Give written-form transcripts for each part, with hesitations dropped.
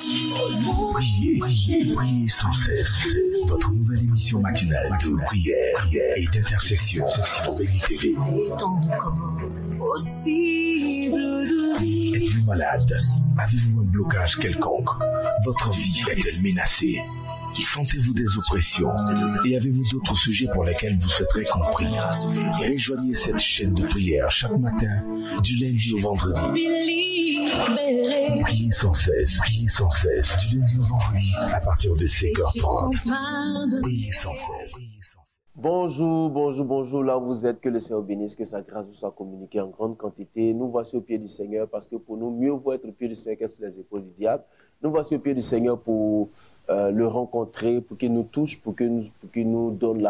Priez sans cesse. Votre nouvelle émission matinale de prière et d'intercession sur Béni TV. Êtes-vous malade? Avez-vous un blocage quelconque? Votre vie est-elle menacée? Sentez-vous des oppressions? Et avez-vous d'autres sujets pour lesquels vous souhaiterez compris? Rejoignez cette chaîne de prière chaque matin, du lundi au vendredi. Priez sans cesse, du lundi au vendredi, à partir de 5h30. Priez sans cesse. Bonjour, là où vous êtes, que le Seigneur bénisse, que sa grâce vous soit communiquée en grande quantité. Nous voici au pied du Seigneur, parce que pour nous, mieux vaut être au pied du Seigneur que sur les épaules du diable. Nous voici au pied du Seigneur pour le rencontrer, pour qu'il nous touche, pour qu'il nous donne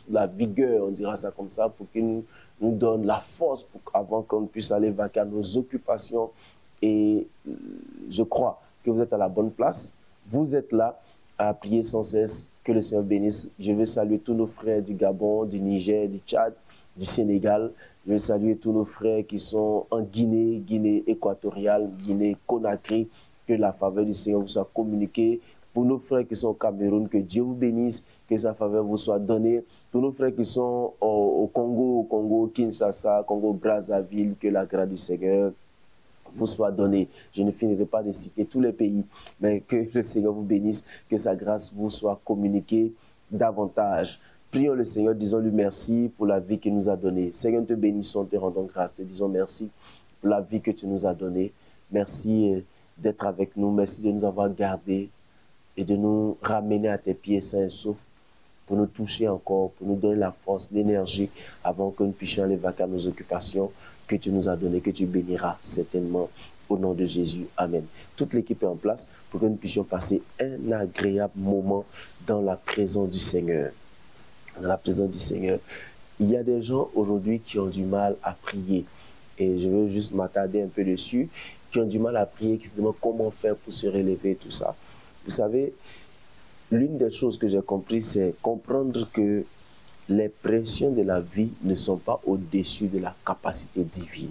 la vigueur, on dira ça comme ça, pour qu'il nous donne la force avant qu'on puisse aller vaquer à nos occupations. Et je crois que vous êtes à la bonne place. Vous êtes là à prier sans cesse. Que le Seigneur bénisse. Je veux saluer tous nos frères du Gabon, du Niger, du Tchad, du Sénégal. Je veux saluer tous nos frères qui sont en Guinée, Guinée équatoriale, Guinée Conakry. Que la faveur du Seigneur vous soit communiquée. Pour nos frères qui sont au Cameroun, que Dieu vous bénisse, que sa faveur vous soit donnée. Pour nos frères qui sont au Congo, Kinshasa, Congo, Brazzaville, que la grâce du Seigneur vous soit donnée. Je ne finirai pas de citer tous les pays, mais que le Seigneur vous bénisse, que sa grâce vous soit communiquée davantage. Prions le Seigneur, disons-lui merci pour la vie qu'il nous a donnée. Seigneur, nous te bénissons, te rendons grâce, te disons merci pour la vie que tu nous as donnée. Merci d'être avec nous, merci de nous avoir gardés et de nous ramener à tes pieds sains et saufs pour nous toucher encore, pour nous donner la force, l'énergie avant que nous puissions aller vaquer à nos occupations que tu nous as données, que tu béniras certainement au nom de Jésus. Amen. Toute l'équipe est en place pour que nous puissions passer un agréable moment dans la présence du Seigneur. Dans la présence du Seigneur. Il y a des gens aujourd'hui qui ont du mal à prier. Et je veux juste m'attarder un peu dessus. Qui ont du mal à prier, qui se demandent comment faire pour se relever et tout ça. Vous savez, l'une des choses que j'ai compris, c'est comprendre que les pressions de la vie ne sont pas au-dessus de la capacité divine.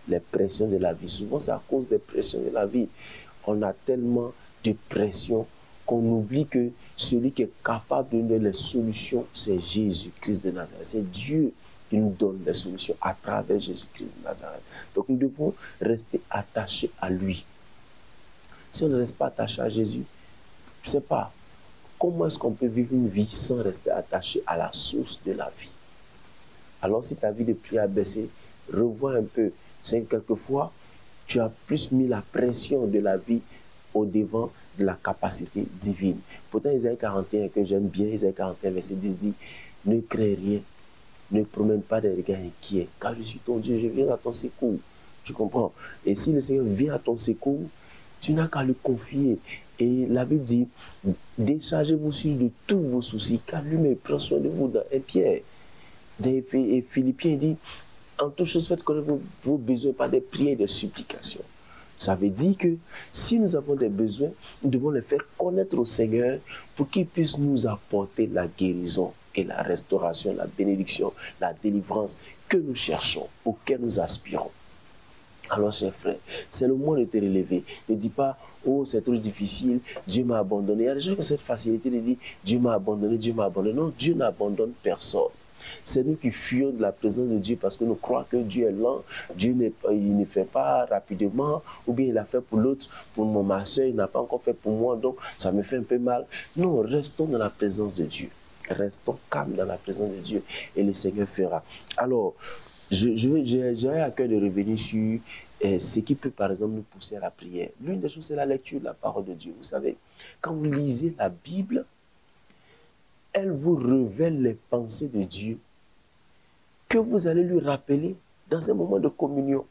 Les pressions de la vie, souvent c'est à cause des pressions de la vie. On a tellement de pressions qu'on oublie que celui qui est capable de donner les solutions, c'est Jésus-Christ de Nazareth. C'est Dieu qui nous donne les solutions à travers Jésus-Christ de Nazareth. Donc nous devons rester attachés à lui. Si on ne reste pas attaché à Jésus, je ne sais pas. Comment est-ce qu'on peut vivre une vie sans rester attaché à la source de la vie? Alors si ta vie de prière a baissé, revois un peu. C'est que quelquefois, tu as plus mis la pression de la vie au devant de la capacité divine. Pourtant, Isaïe 41, que j'aime bien, Isaïe 41, verset 10 dit, ne crée rien, ne promène pas des regards inquiets, car je suis ton Dieu, je viens à ton secours. Tu comprends? Et si le Seigneur vient à ton secours, tu n'as qu'à le confier. Et la Bible dit, déchargez-vous de tous vos soucis, car lui-même prend soin de vous dans 1 Pierre. Et Philippiens dit, en toute chose faites connaître vos besoins par des prières et des supplications. Ça veut dire que si nous avons des besoins, nous devons les faire connaître au Seigneur pour qu'il puisse nous apporter la guérison et la restauration, la bénédiction, la délivrance que nous cherchons, auquel nous aspirons. Alors, chers frères, c'est le moment de te relever. Ne dis pas, oh, c'est trop difficile, Dieu m'a abandonné. Il y a des gens qui ont cette facilité de dire, Dieu m'a abandonné, Dieu m'a abandonné. Non, Dieu n'abandonne personne. C'est nous qui fuyons de la présence de Dieu parce que nous croyons que Dieu est lent, Dieu il ne fait pas rapidement, ou bien il a fait pour l'autre, pour ma soeur, il n'a pas encore fait pour moi, donc ça me fait un peu mal. Non, restons dans la présence de Dieu. Restons calmes dans la présence de Dieu et le Seigneur fera. Alors, j'ai à cœur de revenir sur ce qui peut par exemple nous pousser à la prière. L'une des choses, c'est la lecture de la parole de Dieu. Vous savez, quand vous lisez la Bible, elle vous révèle les pensées de Dieu que vous allez lui rappeler dans un moment de communion.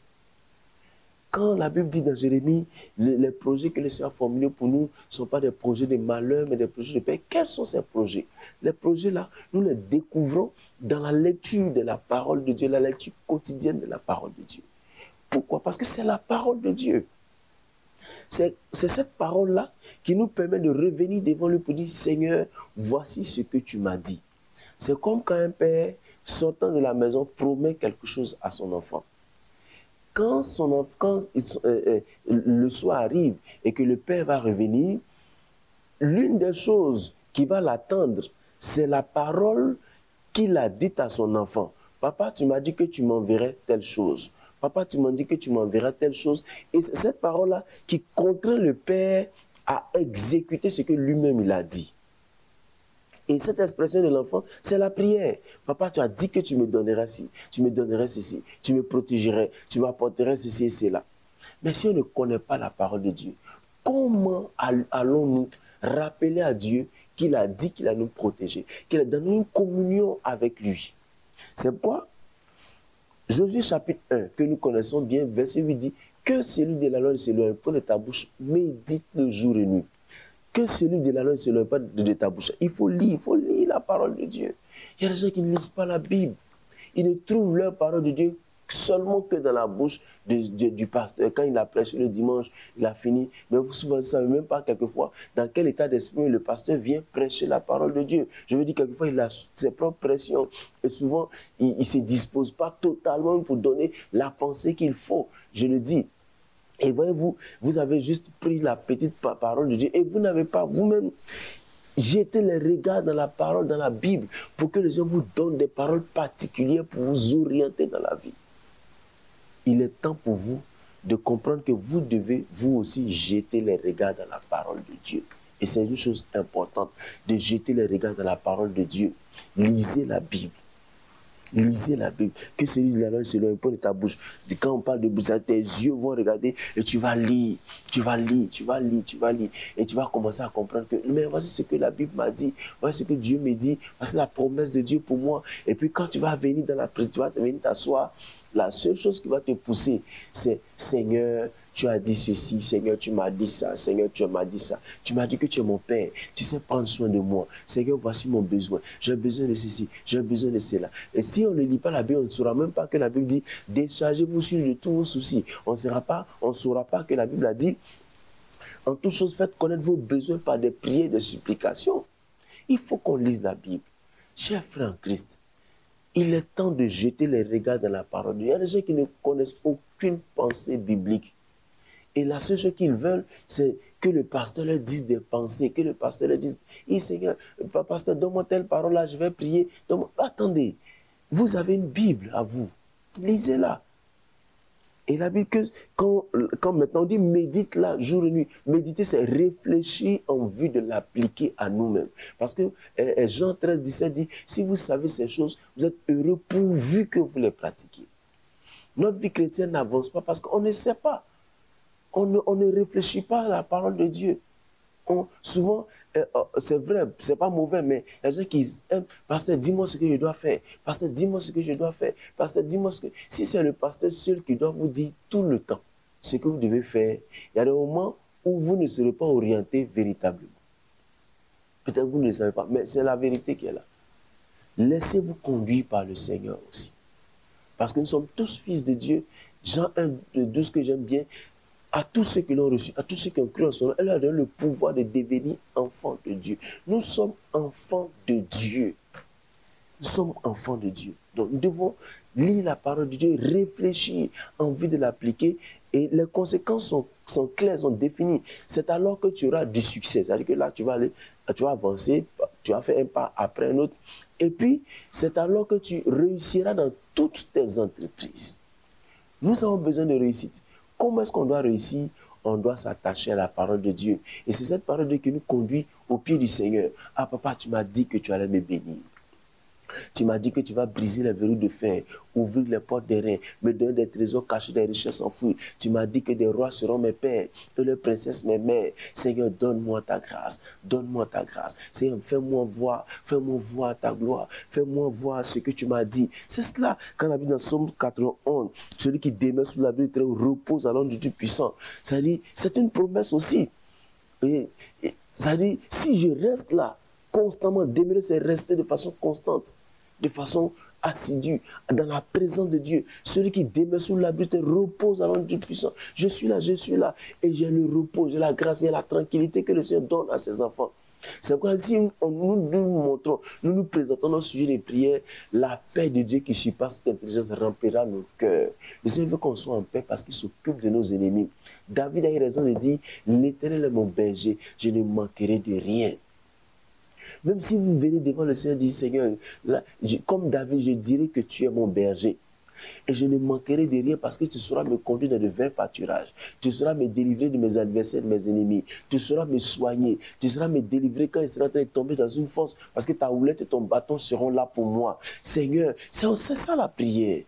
Quand la Bible dit dans Jérémie, les projets que le Seigneur a formulés pour nous ne sont pas des projets de malheur, mais des projets de paix. Quels sont ces projets? Les projets-là, nous les découvrons dans la lecture de la parole de Dieu, la lecture quotidienne de la parole de Dieu. Pourquoi? Parce que c'est la parole de Dieu. C'est cette parole-là qui nous permet de revenir devant lui pour dire, Seigneur, voici ce que tu m'as dit. C'est comme quand un père, sortant de la maison, promet quelque chose à son enfant. quand, le soir arrive et que le père va revenir, l'une des choses qui va l'attendre, c'est la parole qu'il a dite à son enfant. Papa, tu m'as dit que tu m'enverrais telle chose. Papa, tu m'as dit que tu m'enverras telle chose. Et c'est cette parole-là qui contraint le père à exécuter ce que lui-même il a dit. Et cette expression de l'enfant, c'est la prière. Papa, tu as dit que tu me donneras ci, tu me donnerais ceci, tu me protégerais, tu m'apporterais ceci et cela. Mais si on ne connaît pas la parole de Dieu, comment allons-nous rappeler à Dieu qu'il a dit qu'il a nous protéger, qu'il a donné une communion avec lui? C'est pourquoi Josué chapitre 1, que nous connaissons bien, verset 8 dit que celui de la loi ne s'éloigne pas de ta bouche, médite le jour et nuit. Que celui de la loi ne s'éloigne pas de ta bouche. Il faut lire la parole de Dieu. Il y a des gens qui ne lisent pas la Bible. Ils ne trouvent leur parole de Dieu seulement que dans la bouche du pasteur. Quand il a prêché le dimanche, il a fini. Mais vous souvent, vous ne savez même pas quelquefois dans quel état d'esprit le pasteur vient prêcher la parole de Dieu. Je veux dire, quelquefois, il a ses propres pressions. Et souvent, il ne se dispose pas totalement pour donner la pensée qu'il faut. Je le dis. Et voyez-vous, vous avez juste pris la petite parole de Dieu et vous n'avez pas vous-même jeté les regards dans la parole, dans la Bible, pour que les gens vous donnent des paroles particulières pour vous orienter dans la vie. Il est temps pour vous de comprendre que vous devez vous aussi jeter les regards dans la parole de Dieu. Et c'est une chose importante, de jeter les regards dans la parole de Dieu. Lisez la Bible. Lisez la Bible. Que celui de la loi se loin pas de ta bouche. Quand on parle de bouche, tes yeux vont regarder et tu vas lire. Tu vas lire, tu vas lire, tu vas lire. Et tu vas commencer à comprendre que, mais voici ce que la Bible m'a dit. Voici ce que Dieu me dit. Voici la promesse de Dieu pour moi. Et puis quand tu vas venir dans la prière, tu vas venir t'asseoir. La seule chose qui va te pousser, c'est Seigneur, tu as dit ceci, Seigneur, tu m'as dit ça, Seigneur, tu m'as dit ça. Tu m'as dit que tu es mon Père, tu sais prendre soin de moi. Seigneur, voici mon besoin. J'ai besoin de ceci, j'ai besoin de cela. Et si on ne lit pas la Bible, on ne saura même pas que la Bible dit déchargez-vous sur de tous vos soucis. On ne saura pas que la Bible a dit en toute chose, faites connaître vos besoins par des prières, des supplications. Il faut qu'on lise la Bible. Chers frères en Christ, il est temps de jeter les regards dans la parole. Il y a des gens qui ne connaissent aucune pensée biblique. Et la seule chose qu'ils veulent, c'est que le pasteur leur dise des pensées, que le pasteur leur dise, « Seigneur, pasteur, donne-moi telle parole là, je vais prier. » Attendez, vous avez une Bible à vous. Lisez-la. Et la Bible, quand maintenant on dit médite là, jour et nuit, méditer c'est réfléchir en vue de l'appliquer à nous-mêmes. Parce que Jean 13, 17 dit, si vous savez ces choses, vous êtes heureux pourvu que vous les pratiquiez. Notre vie chrétienne n'avance pas parce qu'on ne sait pas. On ne réfléchit pas à la parole de Dieu. Souvent, c'est vrai, c'est pas mauvais, mais il y a des gens qui disent, pasteur, dis-moi ce que je dois faire. Pasteur, dis-moi ce que je dois faire. Pasteur, dis-moi ce que... Si c'est le pasteur seul qui doit vous dire tout le temps ce que vous devez faire, il y a des moments où vous ne serez pas orienté véritablement. Peut-être vous ne le savez pas, mais c'est la vérité qui est là. Laissez-vous conduire par le Seigneur aussi. Parce que nous sommes tous fils de Dieu. Jean 1, 12 que j'aime bien, à tous ceux qui l'ont reçu, à tous ceux qui ont cru en son nom, elle leur donne le pouvoir de devenir enfants de Dieu. Nous sommes enfants de Dieu. Nous sommes enfants de Dieu. Donc nous devons lire la parole de Dieu, réfléchir, envie de l'appliquer. Et les conséquences sont claires, sont définies. C'est alors que tu auras du succès. C'est-à-dire que là, tu vas avancer, tu vas faire un pas après un autre. Et puis, c'est alors que tu réussiras dans toutes tes entreprises. Nous avons besoin de réussite. Comment est-ce qu'on doit réussir? On doit s'attacher à la parole de Dieu. Et c'est cette parole de Dieu qui nous conduit au pied du Seigneur. Ah papa, tu m'as dit que tu allais me bénir. Tu m'as dit que tu vas briser les verrous de fer, ouvrir les portes des reins, me donner des trésors cachés, des richesses enfouies. Tu m'as dit que des rois seront mes pères et les princesses mes mères. Seigneur, donne-moi ta grâce. Donne-moi ta grâce. Seigneur, fais-moi voir ta gloire. Fais-moi voir ce que tu m'as dit. C'est cela. Quand la Bible dans Somme 91, celui qui demeure sous l'abri du Très-Haut repose à l'ombre du Dieu puissant. Ça dit, c'est une promesse aussi. Ça dit, si je reste là, constamment, demeurer, c'est rester de façon constante, de façon assidue, dans la présence de Dieu. Celui qui demeure sous l'abri repose à l'ombre du puissant. Je suis là, et j'ai le repos, j'ai la grâce et la tranquillité que le Seigneur donne à ses enfants. C'est pourquoi si nous nous présentons dans le sujet des prières, la paix de Dieu qui surpasse toute intelligence remplira nos cœurs. Le Seigneur veut qu'on soit en paix parce qu'il s'occupe de nos ennemis. David a eu raison de dire, l'Éternel est mon berger, je ne manquerai de rien. Même si vous venez devant le Seigneur et dites, Seigneur, là, comme David, je dirai que tu es mon berger. Et je ne manquerai de rien parce que tu sauras me conduire dans de verts pâturages. Tu sauras me délivrer de mes adversaires, de mes ennemis. Tu sauras me soigner. Tu sauras me délivrer quand il sera en train de tomber dans une fosse. Parce que ta houlette et ton bâton seront là pour moi. Seigneur, c'est ça la prière.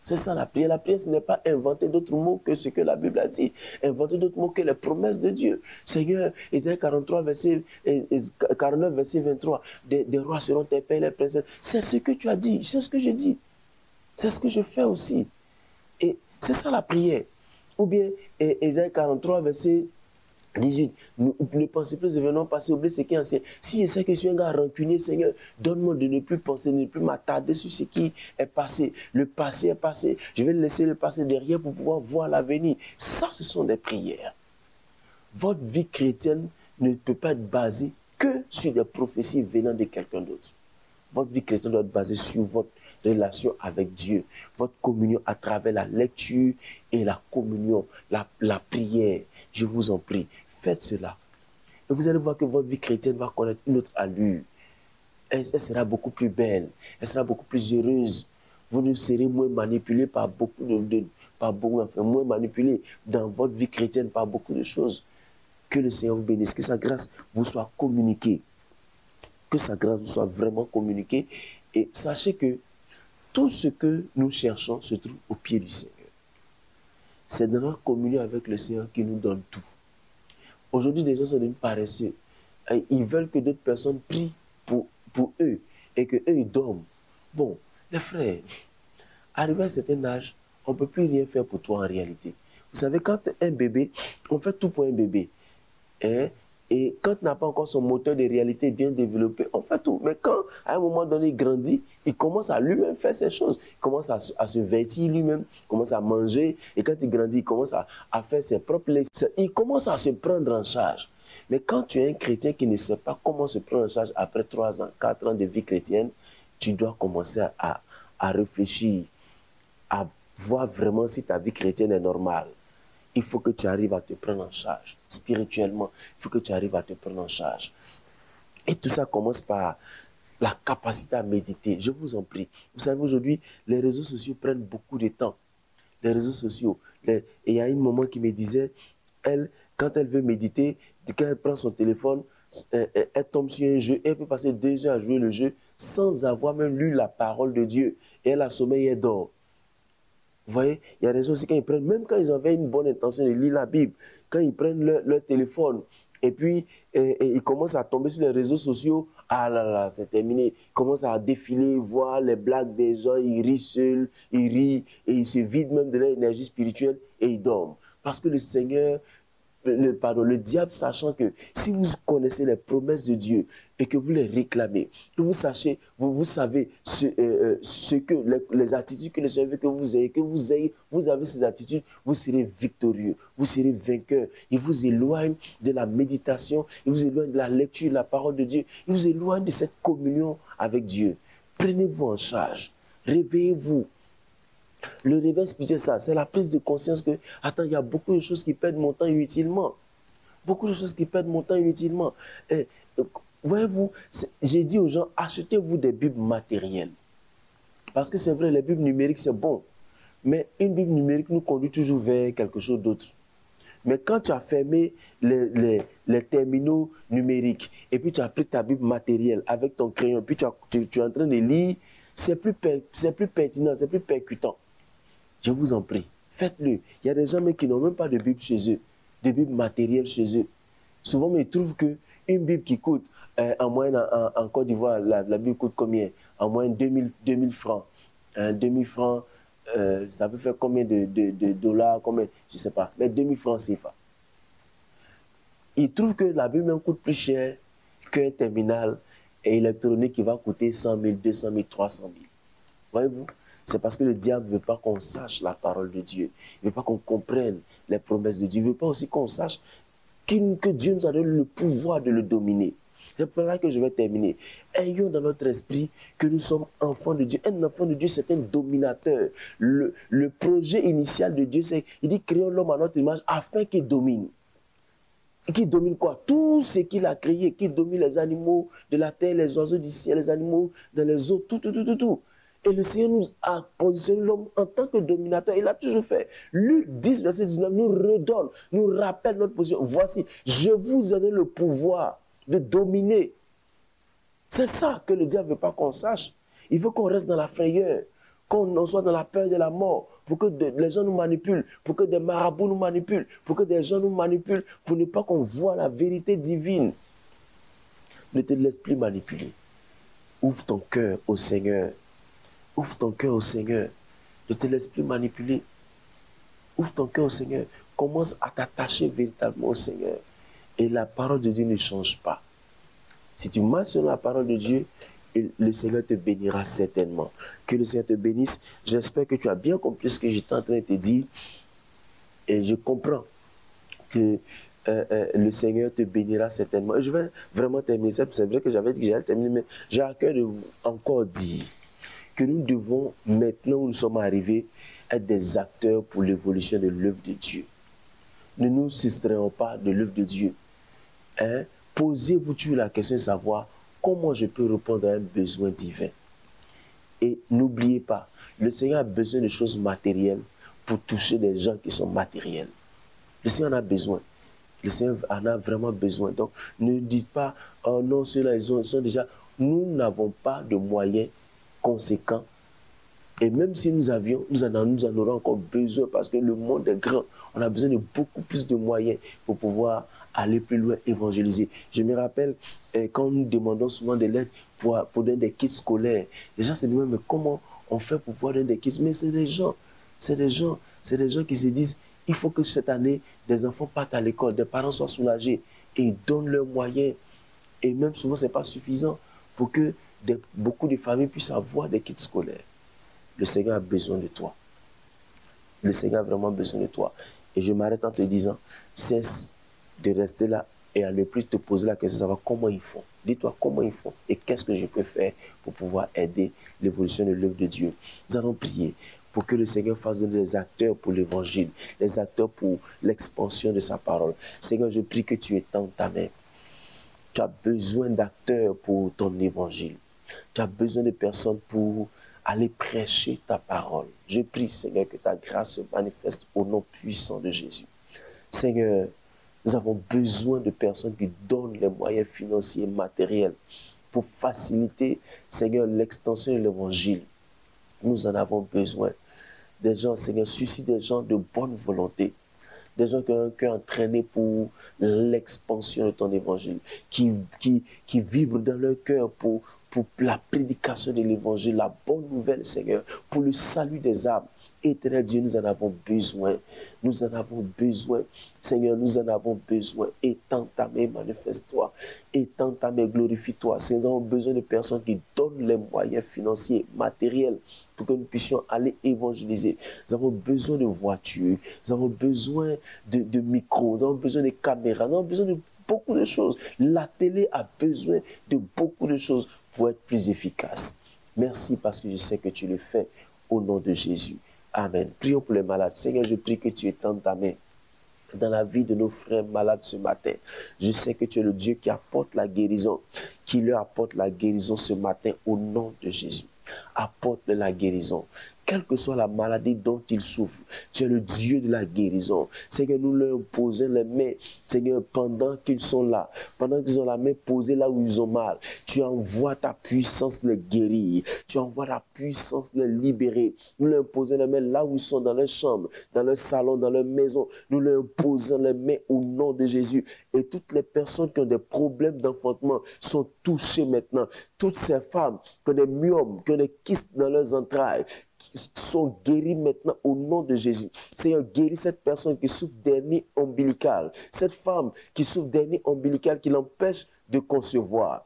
C'est ça la prière. La prière, ce n'est pas inventer d'autres mots que ce que la Bible a dit. Inventer d'autres mots que les promesses de Dieu. Seigneur, Isaïe 49, verset 23. Des rois seront tes pères et les princesses. C'est ce que tu as dit. C'est ce que je dis. C'est ce que je fais aussi. Et c'est ça la prière. Ou bien, Isaïe 43, verset 18. Ne pensez plus aux événements passés, oubliez ce qui est ancien. Si je sais que je suis un gars rancunier, Seigneur, donne-moi de ne plus penser, de ne plus m'attarder sur ce qui est passé. Le passé est passé. Je vais laisser le passé derrière pour pouvoir voir l'avenir. Ça, ce sont des prières. Votre vie chrétienne ne peut pas être basée que sur des prophéties venant de quelqu'un d'autre. Votre vie chrétienne doit être basée sur votre relation avec Dieu, votre communion à travers la lecture et la communion, la prière. Je vous en prie, faites cela. Et vous allez voir que votre vie chrétienne va connaître une autre allure. Elle sera beaucoup plus belle, elle sera beaucoup plus heureuse. Vous ne serez moins manipulé par moins manipulé dans votre vie chrétienne par beaucoup de choses. Que le Seigneur vous bénisse, que sa grâce vous soit communiquée. Que sa grâce vous soit vraiment communiquée. Et sachez que tout ce que nous cherchons se trouve au pied du Seigneur. C'est dans notre communion avec le Seigneur qui nous donne tout. Aujourd'hui, des gens sont devenus paresseux. Ils veulent que d'autres personnes prient pour eux et qu'eux, ils dorment. Bon, les frères, arrivé à un certain âge, on ne peut plus rien faire pour toi en réalité. Vous savez, quand un bébé, on fait tout pour un bébé. Et quand il n'a pas encore son moteur de réalité bien développé, on fait tout. Mais quand, à un moment donné, il grandit, il commence à lui-même faire ses choses. Il commence à se vêtir lui-même, il commence à manger. Et quand il grandit, il commence à faire ses propres lectures. Il commence à se prendre en charge. Mais quand tu es un chrétien qui ne sait pas comment se prendre en charge après 3 ans, 4 ans de vie chrétienne, tu dois commencer à réfléchir, à voir vraiment si ta vie chrétienne est normale. Il faut que tu arrives à te prendre en charge. Spirituellement, il faut que tu arrives à te prendre en charge. Et tout ça commence par la capacité à méditer. Je vous en prie. Vous savez, aujourd'hui, les réseaux sociaux prennent beaucoup de temps. Les réseaux sociaux. Et il y a un moment qui me disait, quand elle veut méditer, quand elle prend son téléphone, elle tombe sur un jeu, elle peut passer 2 heures à jouer le jeu sans avoir même lu la parole de Dieu. Et elle a sommeil et elle dort. Vous voyez, il y a des gens aussi quand ils prennent, même quand ils avaient une bonne intention de lire la Bible, quand ils prennent leur téléphone et puis ils commencent à tomber sur les réseaux sociaux, ah là là, c'est terminé. Ils commencent à défiler, voir les blagues des gens, ils rient seuls, ils rient et ils se vident même de leur énergie spirituelle et ils dorment. Parce que le Seigneur, le diable, sachant que si vous connaissez les promesses de Dieu et que vous les réclamez, que vous savez les attitudes que le Seigneur veut que vous avez ces attitudes, vous serez victorieux, vous serez vainqueur. Il vous éloigne de la méditation, il vous éloigne de la lecture de la parole de Dieu, il vous éloigne de cette communion avec Dieu. Prenez-vous en charge, réveillez-vous. Le réveil spirituel, c'est la prise de conscience que, attends, il y a beaucoup de choses qui perdent mon temps inutilement. Beaucoup de choses qui perdent mon temps inutilement. Voyez-vous, j'ai dit aux gens, achetez-vous des Bibles matérielles. Parce que c'est vrai, les Bibles numériques, c'est bon. Mais une Bible numérique nous conduit toujours vers quelque chose d'autre. Mais quand tu as fermé les terminaux numériques, et puis tu as pris ta Bible matérielle avec ton crayon, puis tu es en train de lire, c'est plus pertinent, c'est plus percutant. Je vous en prie, faites-le. Il y a des gens qui n'ont même pas de Bible chez eux, de Bible matérielle chez eux. Souvent, ils trouvent qu'une Bible qui coûte, en moyenne en Côte d'Ivoire, la Bible coûte combien? En moyenne 2000 francs. 2000 francs, ça peut faire combien de dollars, combien, je ne sais pas, mais 2000 francs CFA. Ils trouvent que la Bible même coûte plus cher qu'un terminal électronique qui va coûter 100 000, 200 000, 300 000. Voyez-vous? C'est parce que le diable ne veut pas qu'on sache la parole de Dieu. Il ne veut pas qu'on comprenne les promesses de Dieu. Il ne veut pas aussi qu'on sache que Dieu nous a donné le pouvoir de le dominer. C'est pour là que je vais terminer. Ayons dans notre esprit que nous sommes enfants de Dieu. Un enfant de Dieu, c'est un dominateur. Le projet initial de Dieu, c'est, il dit, créons l'homme à notre image afin qu'il domine. Et qui domine quoi? Tout ce qu'il a créé, qui domine les animaux de la terre, les oiseaux du ciel, les animaux dans les eaux, tout. Et le Seigneur nous a positionné l'homme en tant que dominateur. Il l'a toujours fait. Luc 10, verset 19, nous redonne, nous rappelle notre position. Voici, je vous ai donné le pouvoir de dominer. C'est ça que le diable ne veut pas qu'on sache. Il veut qu'on reste dans la frayeur, qu'on soit dans la peur de la mort, pour que les gens nous manipulent, pour que des marabouts nous manipulent, pour que des gens nous manipulent, pour ne pas qu'on voit la vérité divine. Ne te laisse plus manipuler. Ouvre ton cœur au Seigneur. Ouvre ton cœur au Seigneur. Ne te laisse plus manipuler. Ouvre ton cœur au Seigneur. Commence à t'attacher véritablement au Seigneur. Et la parole de Dieu ne change pas. Si tu marches sur la parole de Dieu, le Seigneur te bénira certainement. Que le Seigneur te bénisse. J'espère que tu as bien compris ce que j'étais en train de te dire. Et je comprends que le Seigneur te bénira certainement. Et je vais vraiment terminer ça. C'est vrai que j'avais dit que j'allais terminer, mais j'ai à cœur de vous encore dire que nous devons, maintenant où nous sommes arrivés, être des acteurs pour l'évolution de l'œuvre de Dieu. Ne nous soustrayons pas de l'œuvre de Dieu. Hein? Posez-vous toujours la question de savoir comment je peux répondre à un besoin divin. Et n'oubliez pas, le Seigneur a besoin de choses matérielles pour toucher des gens qui sont matériels. Le Seigneur en a besoin. Le Seigneur en a vraiment besoin. Donc, ne dites pas, oh non, ceux-là, ils sont déjà... Nous n'avons pas de moyens conséquents. Et même si nous avions, nous en aurons encore besoin parce que le monde est grand. On a besoin de beaucoup plus de moyens pour pouvoir aller plus loin, évangéliser. Je me rappelle, quand nous demandons souvent de l'aide pour donner des kits scolaires, les gens se demandent, mais comment on fait pour pouvoir donner des kits? Mais c'est des gens qui se disent, il faut que cette année, des enfants partent à l'école, des parents soient soulagés et ils donnent leurs moyens. Et même souvent, ce n'est pas suffisant pour que beaucoup de familles puissent avoir des kits scolaires. Le Seigneur a besoin de toi. Le Seigneur a vraiment besoin de toi. Et je m'arrête en te disant, cesse de rester là et à ne plus te poser la question de savoir comment ils font. Dis-toi comment ils font et qu'est-ce que je peux faire pour pouvoir aider l'évolution de l'œuvre de Dieu. Nous allons prier pour que le Seigneur fasse des acteurs pour l'évangile, des acteurs pour l'expansion de sa parole. Seigneur, je prie que tu étends ta main. Tu as besoin d'acteurs pour ton évangile. Tu as besoin de personnes pour aller prêcher ta parole. Je prie, Seigneur, que ta grâce se manifeste au nom puissant de Jésus. Seigneur, nous avons besoin de personnes qui donnent les moyens financiers et matériels pour faciliter, Seigneur, l'extension de l'évangile. Nous en avons besoin. Des gens, Seigneur, suscite des gens de bonne volonté. Des gens qui ont un cœur entraîné pour l'expansion de ton évangile, qui vibrent dans leur cœur pour la prédication de l'évangile, la bonne nouvelle, Seigneur, pour le salut des âmes. Éternel Dieu, nous en avons besoin. Nous en avons besoin. Seigneur, nous en avons besoin. Étends ta main, manifeste-toi. Étends ta main, glorifie-toi. Nous avons besoin de personnes qui donnent les moyens financiers, matériels, pour que nous puissions aller évangéliser. Nous avons besoin de voitures. Nous avons besoin de micros. Nous avons besoin de caméras. Nous avons besoin de beaucoup de choses. La télé a besoin de beaucoup de choses pour être plus efficace. Merci parce que je sais que tu le fais au nom de Jésus. Amen. Prions pour les malades. Seigneur, je prie que tu étendes ta main dans la vie de nos frères malades ce matin. Je sais que tu es le Dieu qui apporte la guérison, qui leur apporte la guérison ce matin au nom de Jésus. Apporte la guérison. Quelle que soit la maladie dont ils souffrent, tu es le Dieu de la guérison. Seigneur, nous leur posons les mains, Seigneur, pendant qu'ils sont là, pendant qu'ils ont la main posée là où ils ont mal, tu envoies ta puissance les guérir, tu envoies ta puissance les libérer. Nous leur posons les mains là où ils sont, dans leur chambre, dans leur salon, dans leur maison. Nous leur posons les mains au nom de Jésus. Et toutes les personnes qui ont des problèmes d'enfantement sont touchées maintenant. Toutes ces femmes qui ont des myomes, qui ont des kystes dans leurs entrailles, sont guéris maintenant au nom de Jésus. Seigneur, guéris cette personne qui souffre d'hernie ombilicale, cette femme qui souffre d'hernie ombilicale qui l'empêche de concevoir.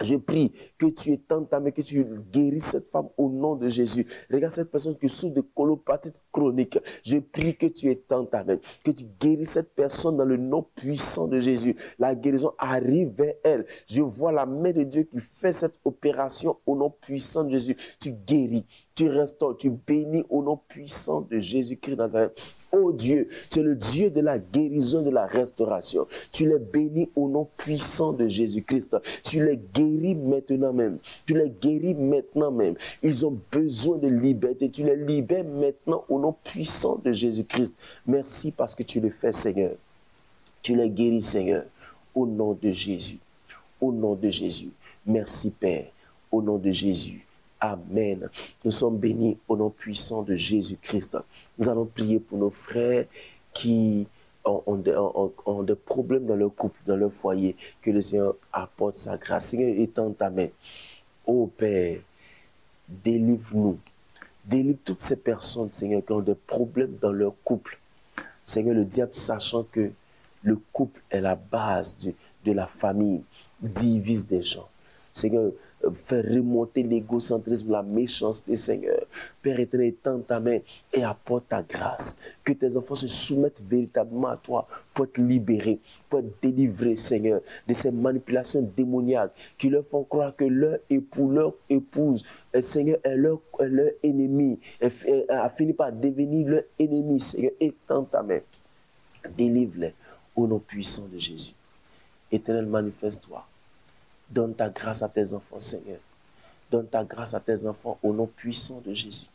Je prie que tu étendes ta main, que tu guérisses cette femme au nom de Jésus. Regarde cette personne qui souffre de colopathie chronique. Je prie que tu étendes ta main, que tu guérisses cette personne dans le nom puissant de Jésus. La guérison arrive vers elle. Je vois la main de Dieu qui fait cette opération au nom puissant de Jésus. Tu guéris, tu restaures, tu bénis au nom puissant de Jésus-Christ Nazareth. Oh Dieu, tu es le Dieu de la guérison, de la restauration. Tu les bénis au nom puissant de Jésus-Christ. Tu les guéris maintenant même. Tu les guéris maintenant même. Ils ont besoin de liberté. Tu les libères maintenant au nom puissant de Jésus-Christ. Merci parce que tu le fais, Seigneur. Tu les guéris, Seigneur, au nom de Jésus. Au nom de Jésus. Merci, Père. Au nom de Jésus. Amen. Nous sommes bénis au nom puissant de Jésus-Christ. Nous allons prier pour nos frères qui ont des problèmes dans leur couple, dans leur foyer. Que le Seigneur apporte sa grâce. Seigneur, étends ta main. Ô Père, délivre-nous. Délivre toutes ces personnes, Seigneur, qui ont des problèmes dans leur couple. Seigneur, le diable, sachant que le couple est la base de la famille, divise des gens. Seigneur, fais remonter l'égocentrisme, la méchanceté, Seigneur. Père éternel, étends ta main et apporte ta grâce. Que tes enfants se soumettent véritablement à toi pour être libérés, pour être délivrés, Seigneur, de ces manipulations démoniaques qui leur font croire que leur époux, leur épouse, Seigneur, est leur ennemi, a fini par devenir leur ennemi, Seigneur. Étends ta main. Délivre-les au nom puissant de Jésus. Éternel, manifeste-toi. Donne ta grâce à tes enfants, Seigneur. Donne ta grâce à tes enfants au nom puissant de Jésus.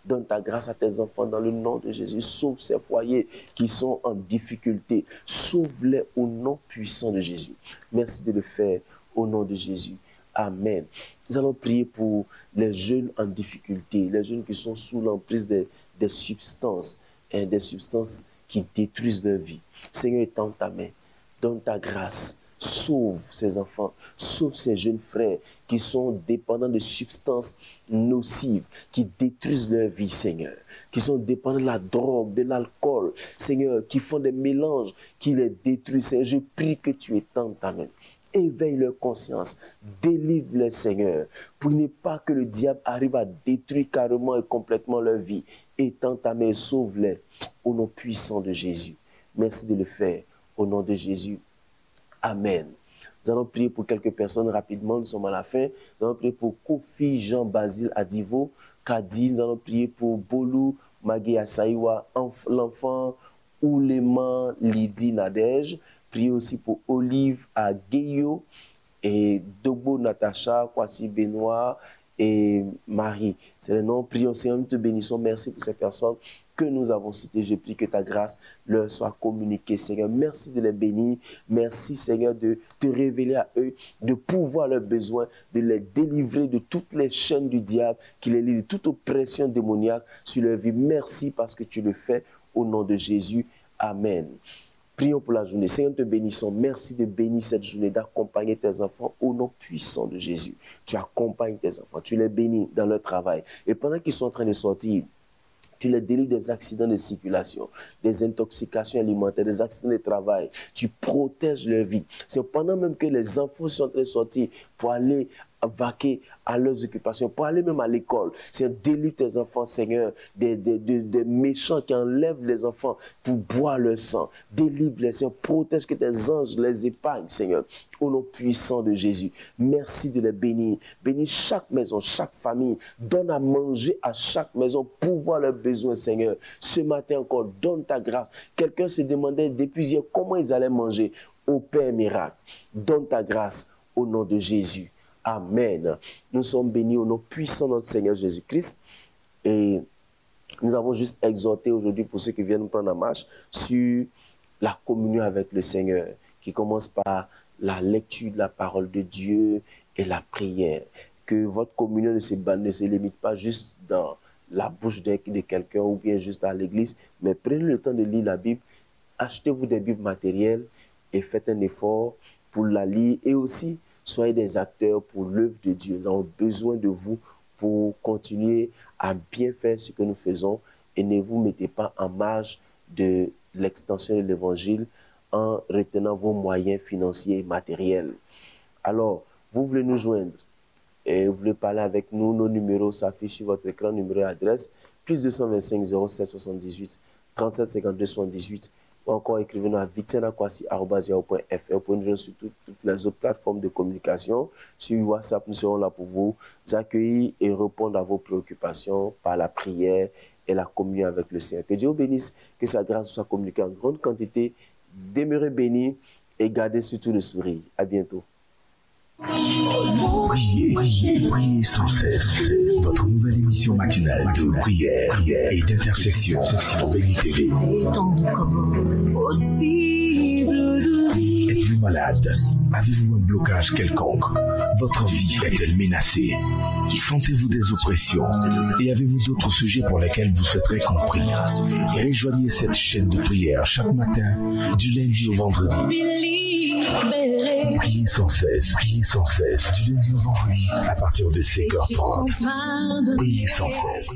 Donne ta grâce à tes enfants dans le nom de Jésus. Sauve ces foyers qui sont en difficulté. Sauve-les au nom puissant de Jésus. Merci de le faire au nom de Jésus. Amen. Nous allons prier pour les jeunes en difficulté, les jeunes qui sont sous l'emprise des substances, des substances qui détruisent leur vie. Seigneur, étends ta main. Donne ta grâce. Sauve ces enfants, sauve ces jeunes frères qui sont dépendants de substances nocives, qui détruisent leur vie, Seigneur, qui sont dépendants de la drogue, de l'alcool, Seigneur, qui font des mélanges, qui les détruisent. Seigneur, je prie que tu étendes ta main. Éveille leur conscience, délivre-les, Seigneur, pour ne pas que le diable arrive à détruire carrément et complètement leur vie. Étends ta main et sauve-les au nom puissant de Jésus. Merci de le faire au nom de Jésus. Amen. Nous allons prier pour quelques personnes rapidement, nous sommes à la fin. Nous allons prier pour Kofi Jean-Basile Adivo, Kadi. Nous allons prier pour Bolou Magé Asaïwa, l'enfant Ouleman Lydie Nadège. Priez aussi pour Olive Agueyo et Dogbo Natacha, Kwasi Benoît et Marie. C'est le nom. Prions, Seigneur, nous te bénissons. Merci pour ces personnes que nous avons citées. Je prie que ta grâce leur soit communiquée, Seigneur. Merci de les bénir. Merci, Seigneur, de te révéler à eux, de pouvoir leurs besoins, de les délivrer de toutes les chaînes du diable, qui les lie de toute oppression démoniaque sur leur vie. Merci parce que tu le fais au nom de Jésus. Amen. Prions pour la journée. Seigneur, te bénissons. Merci de bénir cette journée, d'accompagner tes enfants au nom puissant de Jésus. Tu accompagnes tes enfants, tu les bénis dans leur travail. Et pendant qu'ils sont en train de sortir, tu les délivres des accidents de circulation, des intoxications alimentaires, des accidents de travail. Tu protèges leur vie. C'est pendant même que les enfants sont en train de sortir pour aller vaquer à leurs occupations, pour aller même à l'école. C'est délivre tes enfants, Seigneur, des méchants qui enlèvent les enfants pour boire leur sang. Délivre-les, Seigneur. Protège, que tes anges les épargnent, Seigneur. Au nom puissant de Jésus. Merci de les bénir. Bénis chaque maison, chaque famille. Donne à manger à chaque maison pour voir leurs besoins, Seigneur. Ce matin encore, donne ta grâce. Quelqu'un se demandait depuis hier comment ils allaient manger. Au Père miracle, donne ta grâce au nom de Jésus. Amen. Nous sommes bénis au nom puissant de notre Seigneur Jésus-Christ. Et nous avons juste exhorté aujourd'hui pour ceux qui viennent prendre la marche sur la communion avec le Seigneur, qui commence par la lecture de la parole de Dieu et la prière. Que votre communion ne se limite pas juste dans la bouche de quelqu'un ou bien juste à l'église, mais prenez le temps de lire la Bible. Achetez-vous des Bibles matérielles et faites un effort pour la lire, et aussi soyez des acteurs pour l'œuvre de Dieu. Nous avons besoin de vous pour continuer à bien faire ce que nous faisons, et ne vous mettez pas en marge de l'extension de l'évangile en retenant vos moyens financiers et matériels. Alors, vous voulez nous joindre et vous voulez parler avec nous, nos numéros s'affichent sur votre écran, numéro et adresse, plus 225 07 78 37 52 78, ou encore écrivez-nous à victenakwasi@yahoo.fr. Vous pouvez nous joindre sur toutes les autres plateformes de communication. Sur WhatsApp, nous serons là pour vous accueillir et répondre à vos préoccupations par la prière et la communion avec le Seigneur. Que Dieu vous bénisse, que sa grâce soit communiquée en grande quantité. Demeurez bénis et gardez surtout le sourire. À bientôt. Priez, priez, priez sans cesse. Votre nouvelle émission matinale de prière et d'intercession sur Béni TV. Êtes-vous malade? Avez-vous un blocage quelconque? Votre vie est-elle menacée? Sentez-vous des oppressions? Et avez-vous d'autres sujets pour lesquels vous souhaiterez compris? Rejoignez cette chaîne de prière chaque matin, du lundi au vendredi. Priez sans cesse, du lundi au vendredi, à partir de 5h30. Priez sans cesse.